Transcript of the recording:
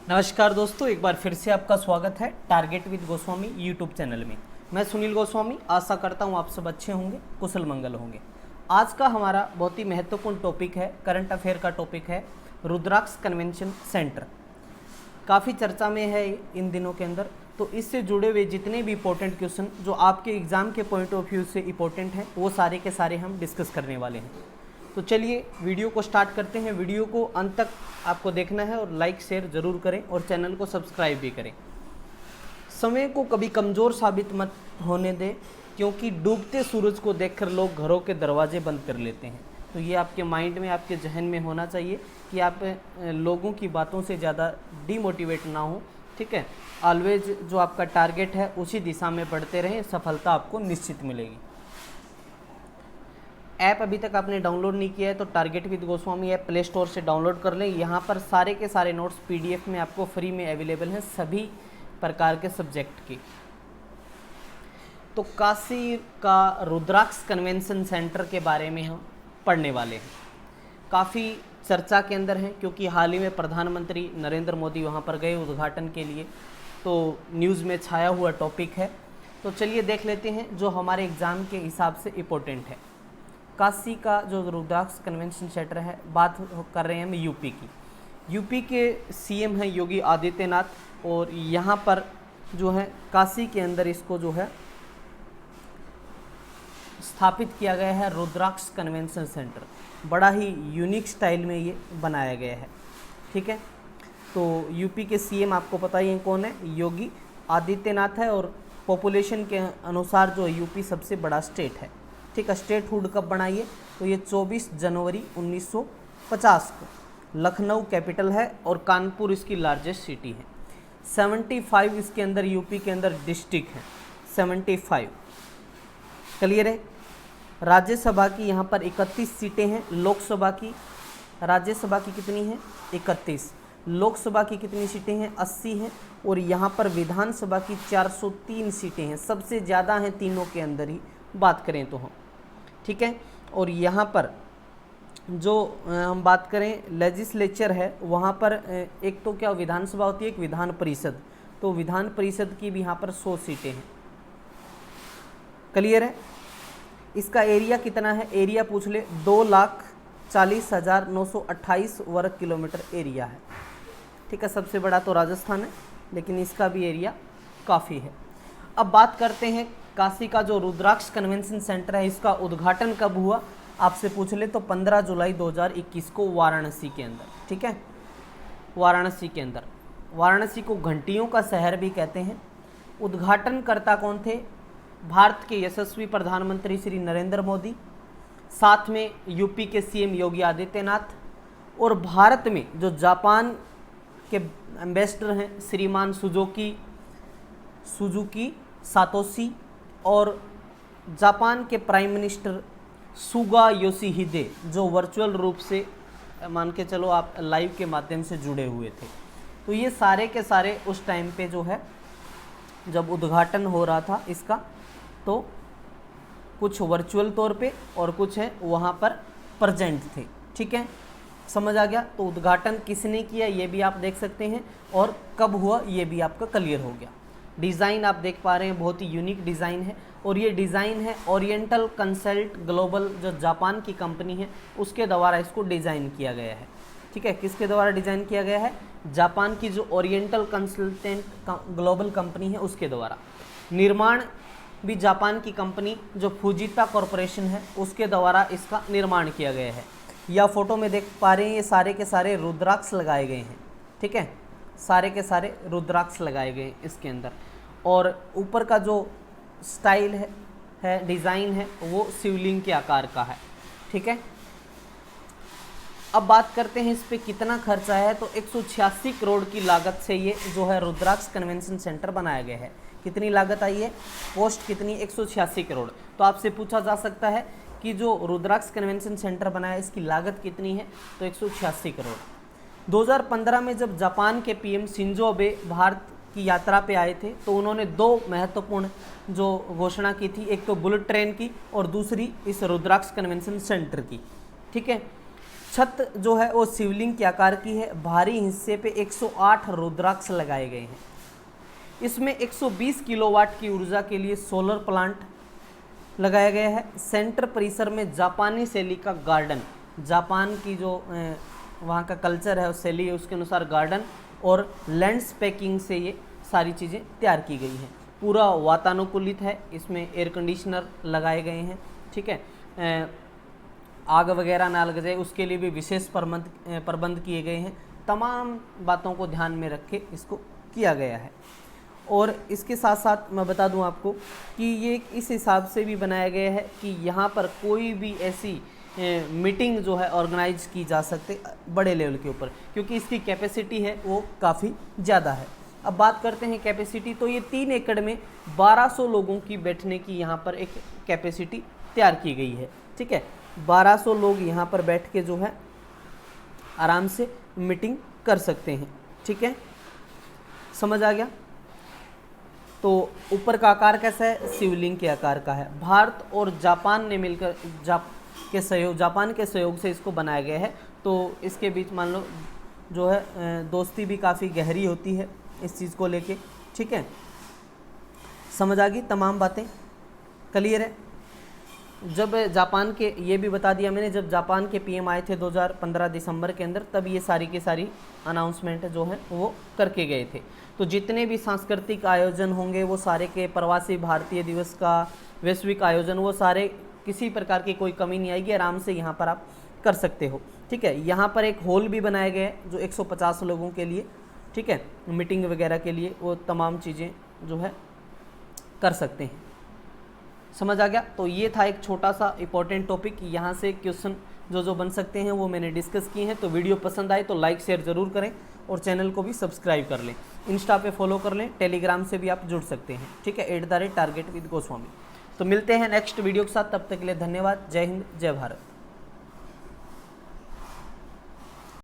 नमस्कार दोस्तों, एक बार फिर से आपका स्वागत है target with Goswami YouTube channel में। मैं सुनील गोस्वामी आशा करता हूँ आप सब अच्छे होंगे, कुशल मंगल होंगे। आज का हमारा बहुत ही महत्वपूर्ण टॉपिक है, करंट अफेयर का टॉपिक है रुद्राक्ष कन्वेंशन सेंटर। काफ़ी चर्चा में है इन दिनों के अंदर, तो इससे जुड़े हुए जितने भी इंपॉर्टेंट क्वेश्चन जो आपके एग्ज़ाम के पॉइंट ऑफ व्यू से इंपॉर्टेंट हैं वो सारे के सारे हम डिस्कस करने वाले हैं। तो चलिए वीडियो को स्टार्ट करते हैं। वीडियो को अंत तक आपको देखना है और लाइक शेयर ज़रूर करें और चैनल को सब्सक्राइब भी करें। समय को कभी कमज़ोर साबित मत होने दें, क्योंकि डूबते सूरज को देखकर लोग घरों के दरवाजे बंद कर लेते हैं। तो ये आपके माइंड में, आपके जहन में होना चाहिए कि आप लोगों की बातों से ज़्यादा डीमोटिवेट ना हो। ठीक है, ऑलवेज जो आपका टारगेट है उसी दिशा में बढ़ते रहें, सफलता आपको निश्चित मिलेगी। ऐप अभी तक आपने डाउनलोड नहीं किया है तो target with Goswami app play store से डाउनलोड कर लें। यहाँ पर सारे के सारे नोट्स पीडीएफ में आपको फ्री में अवेलेबल हैं, सभी प्रकार के सब्जेक्ट की। तो काशी का रुद्राक्ष कन्वेंशन सेंटर के बारे में हम पढ़ने वाले हैं। काफ़ी चर्चा के अंदर हैं, क्योंकि हाल ही में प्रधानमंत्री नरेंद्र मोदी वहाँ पर गए उद्घाटन के लिए, तो न्यूज़ में छाया हुआ टॉपिक है। तो चलिए देख लेते हैं जो हमारे एग्ज़ाम के हिसाब से इम्पोर्टेंट है। काशी का जो रुद्राक्ष कन्वेंशन सेंटर है, बात कर रहे हैं हम यूपी की। यूपी के सीएम हैं योगी आदित्यनाथ, और यहाँ पर जो है काशी के अंदर इसको जो है स्थापित किया गया है रुद्राक्ष कन्वेंशन सेंटर। बड़ा ही यूनिक स्टाइल में ये बनाया गया है। ठीक है, तो यूपी के सीएम आपको पता ही है कौन है, योगी आदित्यनाथ है। और पॉपुलेशन के अनुसार जो यूपी सबसे बड़ा स्टेट है। ठीक है, स्टेट हुड कब बनाई है, तो ये 24 जनवरी 1950 को। लखनऊ कैपिटल है और कानपुर इसकी लार्जेस्ट सिटी है। 75 इसके अंदर यूपी के अंदर डिस्ट्रिक्ट हैं, 75। क्लियर है। राज्यसभा की यहाँ पर 31 सीटें हैं। लोकसभा की, राज्यसभा की कितनी है, 31। लोकसभा की कितनी सीटें हैं, 80 हैं। और यहाँ पर विधानसभा की 403 सीटें हैं, सबसे ज़्यादा हैं तीनों के अंदर ही बात करें तो हम। ठीक है, और यहाँ पर जो हम बात करें लेजिस्लेचर है, वहाँ पर एक तो क्या विधानसभा होती है, एक विधान परिषद। तो विधान परिषद की भी यहाँ पर 100 सीटें हैं। क्लियर है। इसका एरिया कितना है, एरिया पूछ ले, 2,40,928 वर्ग किलोमीटर एरिया है। ठीक है, सबसे बड़ा तो राजस्थान है, लेकिन इसका भी एरिया काफ़ी है। अब बात करते हैं काशी का जो रुद्राक्ष कन्वेंशन सेंटर है, इसका उद्घाटन कब हुआ आपसे पूछ ले तो 15 जुलाई 2021 को वाराणसी के अंदर। ठीक है, वाराणसी के अंदर। वाराणसी को घंटियों का शहर भी कहते हैं। उद्घाटनकर्ता कौन थे, भारत के यशस्वी प्रधानमंत्री श्री नरेंद्र मोदी, साथ में यूपी के सीएम योगी आदित्यनाथ, और भारत में जो जापान के एम्बेसडर हैं श्रीमान सुजुकी सातोशी, और जापान के प्राइम मिनिस्टर सुगा योशिहिदे, जो वर्चुअल रूप से मान के चलो आप लाइव के माध्यम से जुड़े हुए थे। तो ये सारे के सारे उस टाइम पे जो है जब उद्घाटन हो रहा था इसका, तो कुछ वर्चुअल तौर पे और कुछ है वहाँ पर प्रेजेंट थे। ठीक है, समझ आ गया। तो उद्घाटन किसने किया ये भी आप देख सकते हैं, और कब हुआ ये भी आपका क्लियर हो गया। डिज़ाइन आप देख पा रहे हैं, बहुत ही यूनिक डिज़ाइन है। और ये डिज़ाइन है ओरिएंटल कंसल्ट ग्लोबल, जो जापान की कंपनी है उसके द्वारा इसको डिज़ाइन किया गया है। ठीक है, किसके द्वारा डिज़ाइन किया गया है, जापान की जो ओरिएंटल कंसल्टेंट ग्लोबल कंपनी है उसके द्वारा। निर्माण भी जापान की कंपनी जो फुजीता कॉरपोरेशन है उसके द्वारा इसका निर्माण किया गया है। या फोटो में देख पा रहे हैं ये सारे के सारे रुद्राक्ष लगाए गए हैं। ठीक है, सारे के सारे रुद्राक्ष लगाए गए हैं इसके अंदर। और ऊपर का जो स्टाइल है डिज़ाइन है वो शिवलिंग के आकार का है। ठीक है, अब बात करते हैं इस पे कितना खर्चा है। तो 186 करोड़ की लागत से ये जो है रुद्राक्ष कन्वेंशन सेंटर बनाया गया है। कितनी लागत आई है, कॉस्ट कितनी, 186 करोड़। तो आपसे पूछा जा सकता है कि जो रुद्राक्ष कन्वेंशन सेंटर बनाया है इसकी लागत कितनी है, तो 186 करोड़। 2015 में जब जापान के पीएम शिंजो अबे भारत की यात्रा पे आए थे, तो उन्होंने 2 महत्वपूर्ण जो घोषणा की थी, एक तो बुलेट ट्रेन की और दूसरी इस रुद्राक्ष कन्वेंशन सेंटर की। ठीक है, छत जो है वो शिवलिंग के आकार की है। बाहरी हिस्से पे 108 रुद्राक्ष लगाए गए हैं। इसमें 120 किलोवाट की ऊर्जा के लिए सोलर प्लांट लगाया गया है। सेंटर परिसर में जापानी शैली का गार्डन, जापान की जो वहाँ का कल्चर है, उस शैली है, उसके अनुसार गार्डन और लैंडस्केपिंग से ये सारी चीज़ें तैयार की गई हैं। पूरा वातानुकूलित है, इसमें एयर कंडीशनर लगाए गए हैं, ठीक है। आग वगैरह ना लग जाए उसके लिए भी विशेष प्रबंध किए गए हैं। तमाम बातों को ध्यान में रख के इसको किया गया है। और इसके साथ साथ मैं बता दूं आपको कि ये इस हिसाब से भी बनाया गया है कि यहाँ पर कोई भी ऐसी मीटिंग जो है ऑर्गेनाइज की जा सकते बड़े लेवल के ऊपर, क्योंकि इसकी कैपेसिटी है वो काफ़ी ज़्यादा है। अब बात करते हैं कैपेसिटी, तो ये 3 एकड़ में 1200 लोगों की बैठने की यहाँ पर एक कैपेसिटी तैयार की गई है, ठीक है। 1200 लोग यहाँ पर बैठ के जो है आराम से मीटिंग कर सकते हैं, ठीक है, समझ आ गया। तो ऊपर का आकार कैसा है, शिवलिंग के आकार का है। भारत और जापान ने मिलकर जापान के सहयोग से इसको बनाया गया है। तो इसके बीच मान लो जो है दोस्ती भी काफ़ी गहरी होती है इस चीज़ को लेके, ठीक है। समझ आ गई तमाम बातें, क्लियर है। जब जापान के, ये भी बता दिया मैंने, जब जापान के पीएम आए थे 2015 दिसंबर के अंदर, तब ये सारी की सारी अनाउंसमेंट जो है वो करके गए थे। तो जितने भी सांस्कृतिक आयोजन होंगे वो सारे के, प्रवासी भारतीय दिवस का, वैश्विक आयोजन, वो सारे, किसी प्रकार की कोई कमी नहीं आएगी, आराम से यहाँ पर आप कर सकते हो, ठीक है। यहाँ पर एक हॉल भी बनाया गया है जो 150 लोगों के लिए, ठीक है, मीटिंग वगैरह के लिए, वो तमाम चीज़ें जो है कर सकते हैं। समझ आ गया। तो ये था एक छोटा सा इंपॉर्टेंट टॉपिक, यहाँ से क्वेश्चन जो बन सकते हैं वो मैंने डिस्कस किए हैं। तो वीडियो पसंद आए तो लाइक शेयर ज़रूर करें और चैनल को भी सब्सक्राइब कर लें। इंस्टा पे फॉलो कर लें, टेलीग्राम से भी आप जुड़ सकते हैं, ठीक है, @target with Goswami। तो मिलते हैं नेक्स्ट वीडियो के साथ, तब तक के लिए धन्यवाद। जय हिंद, जय भारत।